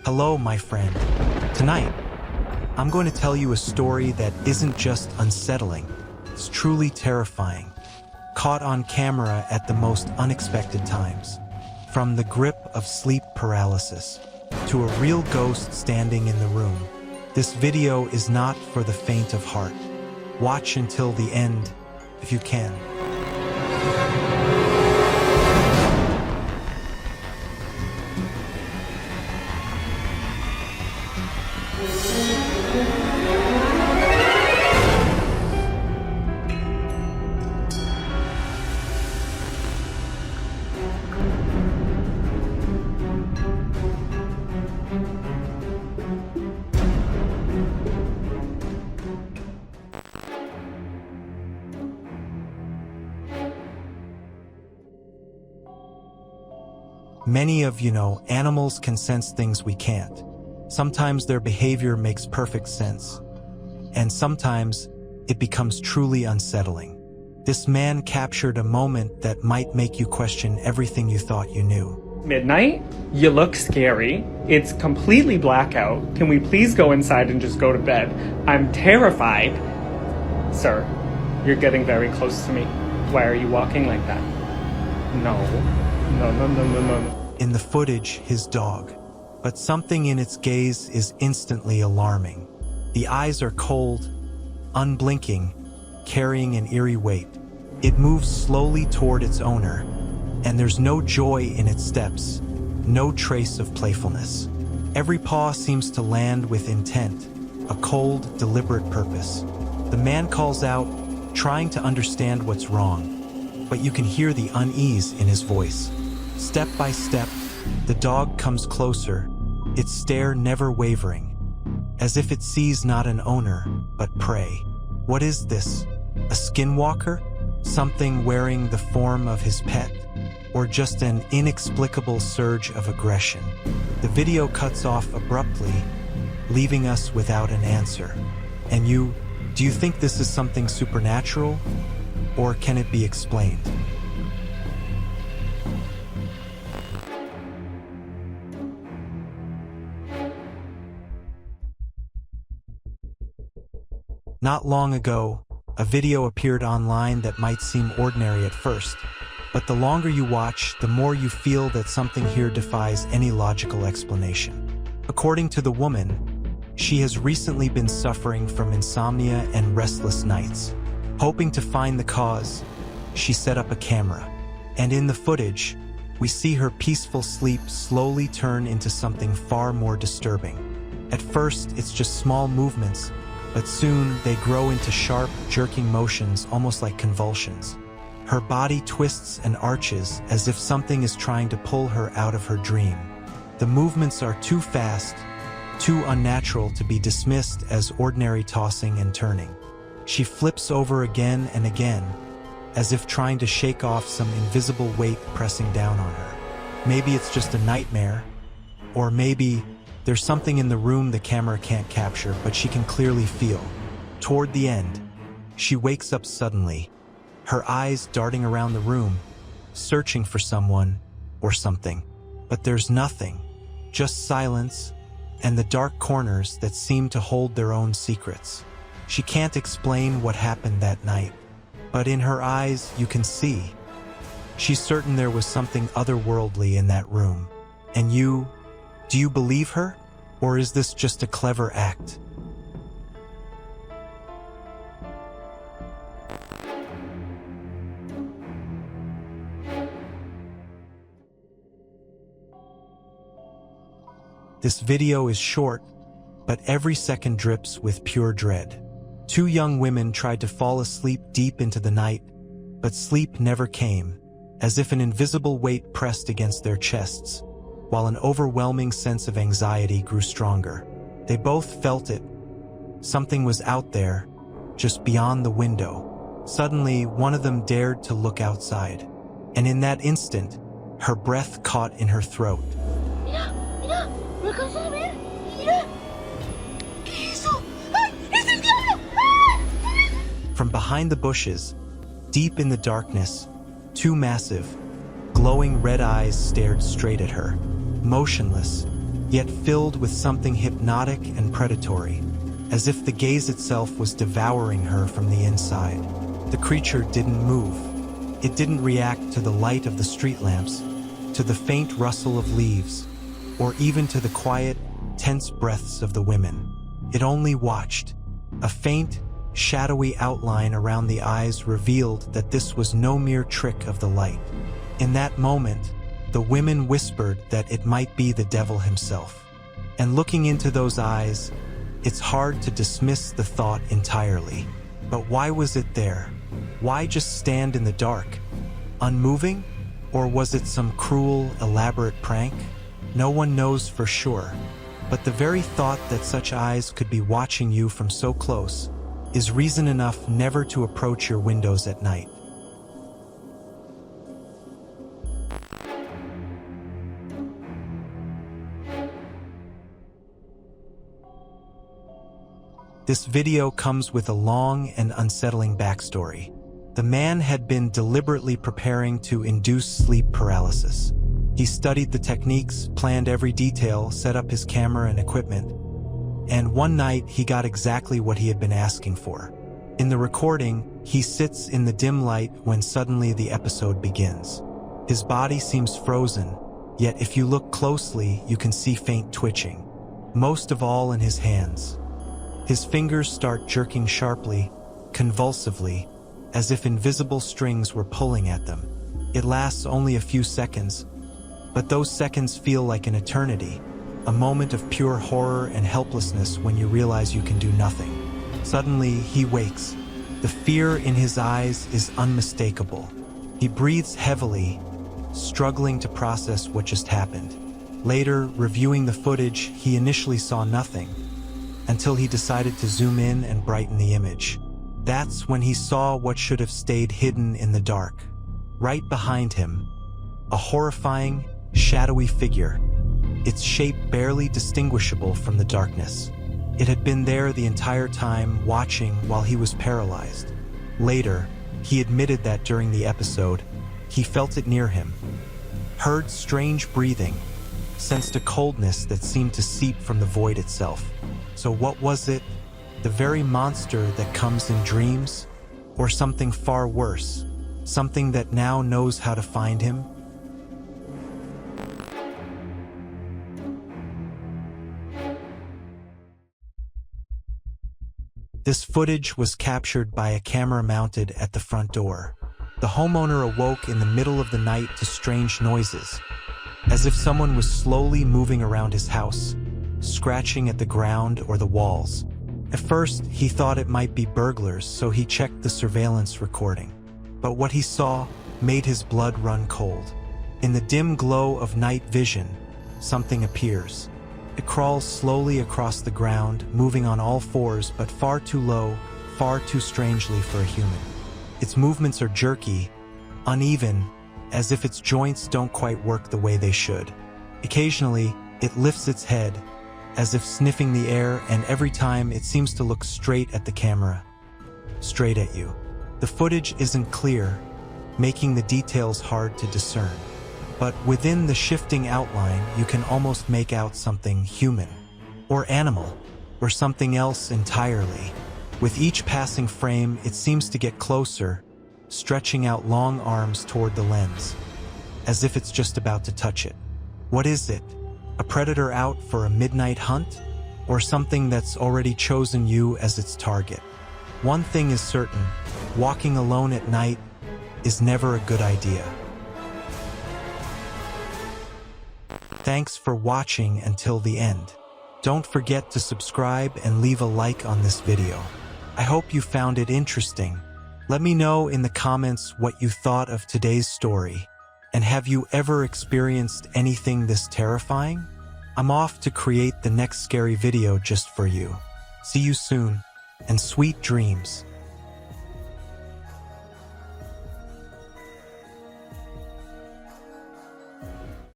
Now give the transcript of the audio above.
Hello, my friend. Tonight, I'm going to tell you a story that isn't just unsettling, it's truly terrifying. Caught on camera at the most unexpected times. From the grip of sleep paralysis to a real ghost standing in the room. This video is not for the faint of heart. Watch until the end, if you can. Many of animals can sense things we can't. Sometimes their behavior makes perfect sense, and sometimes it becomes truly unsettling. This man captured a moment that might make you question everything you thought you knew. Midnight? You look scary. It's completely blackout. Can we please go inside and just go to bed? I'm terrified. Sir, you're getting very close to me. Why are you walking like that? No. No. In the footage, his dog. But something in its gaze is instantly alarming. The eyes are cold, unblinking, carrying an eerie weight. It moves slowly toward its owner, and there's no joy in its steps, no trace of playfulness. Every paw seems to land with intent, a cold, deliberate purpose. The man calls out, trying to understand what's wrong, but you can hear the unease in his voice. Step by step, the dog comes closer, its stare never wavering, as if it sees not an owner, but prey. What is this? A skinwalker? Something wearing the form of his pet? Or just an inexplicable surge of aggression? The video cuts off abruptly, leaving us without an answer. And do you think this is something supernatural? Or can it be explained? Not long ago, a video appeared online that might seem ordinary at first, but the longer you watch, the more you feel that something here defies any logical explanation. According to the woman, she has recently been suffering from insomnia and restless nights. Hoping to find the cause, she set up a camera. And in the footage, we see her peaceful sleep slowly turn into something far more disturbing. At first, it's just small movements, but soon they grow into sharp, jerking motions almost like convulsions. Her body twists and arches as if something is trying to pull her out of her dream. The movements are too fast, too unnatural to be dismissed as ordinary tossing and turning. She flips over again and again, as if trying to shake off some invisible weight pressing down on her. Maybe it's just a nightmare, or maybe there's something in the room the camera can't capture, but she can clearly feel. Toward the end, she wakes up suddenly, her eyes darting around the room, searching for someone or something. But there's nothing, just silence and the dark corners that seem to hold their own secrets. She can't explain what happened that night, but in her eyes you can see. She's certain there was something otherworldly in that room. And do you believe her? Or is this just a clever act? This video is short, but every second drips with pure dread. Two young women tried to fall asleep deep into the night, but sleep never came, as if an invisible weight pressed against their chests, while an overwhelming sense of anxiety grew stronger. They both felt it. Something was out there, just beyond the window. Suddenly, one of them dared to look outside, and in that instant, her breath caught in her throat. Mira, ¿no alcanzas a ver? Mira. ¿Qué es eso? ¡Ay, es el diablo! ¡Ah! From behind the bushes, deep in the darkness, two massive, glowing red eyes stared straight at her. Motionless, yet filled with something hypnotic and predatory, as if the gaze itself was devouring her from the inside. The creature didn't move. It didn't react to the light of the street lamps, to the faint rustle of leaves, or even to the quiet, tense breaths of the women. It only watched. A faint, shadowy outline around the eyes revealed that this was no mere trick of the light. In that moment, the women whispered that it might be the devil himself. And looking into those eyes, it's hard to dismiss the thought entirely. But why was it there? Why just stand in the dark, unmoving? Or was it some cruel, elaborate prank? No one knows for sure. But the very thought that such eyes could be watching you from so close is reason enough never to approach your windows at night. This video comes with a long and unsettling backstory. The man had been deliberately preparing to induce sleep paralysis. He studied the techniques, planned every detail, set up his camera and equipment, and one night he got exactly what he had been asking for. In the recording, he sits in the dim light when suddenly the episode begins. His body seems frozen, yet if you look closely, you can see faint twitching, most of all in his hands. His fingers start jerking sharply, convulsively, as if invisible strings were pulling at them. It lasts only a few seconds, but those seconds feel like an eternity, a moment of pure horror and helplessness when you realize you can do nothing. Suddenly, he wakes. The fear in his eyes is unmistakable. He breathes heavily, struggling to process what just happened. Later, reviewing the footage, he initially saw nothing, until he decided to zoom in and brighten the image. That's when he saw what should have stayed hidden in the dark. Right behind him, a horrifying, shadowy figure, its shape barely distinguishable from the darkness. It had been there the entire time, watching while he was paralyzed. Later, he admitted that during the episode, he felt it near him, heard strange breathing, sensed a coldness that seemed to seep from the void itself. So what was it? The very monster that comes in dreams? Or something far worse? Something that now knows how to find him? This footage was captured by a camera mounted at the front door. The homeowner awoke in the middle of the night to strange noises, as if someone was slowly moving around his house, scratching at the ground or the walls. At first, he thought it might be burglars, so he checked the surveillance recording. But what he saw made his blood run cold. In the dim glow of night vision, something appears. It crawls slowly across the ground, moving on all fours, but far too low, far too strangely for a human. Its movements are jerky, uneven, as if its joints don't quite work the way they should. Occasionally, it lifts its head, as if sniffing the air, and every time it seems to look straight at the camera, straight at you. The footage isn't clear, making the details hard to discern. But within the shifting outline, you can almost make out something human, or animal, or something else entirely. With each passing frame, it seems to get closer, stretching out long arms toward the lens, as if it's just about to touch it. What is it? A predator out for a midnight hunt? Or something that's already chosen you as its target? One thing is certain, walking alone at night is never a good idea. Thanks for watching until the end. Don't forget to subscribe and leave a like on this video. I hope you found it interesting. Let me know in the comments what you thought of today's story. And have you ever experienced anything this terrifying? I'm off to create the next scary video just for you. See you soon, and sweet dreams.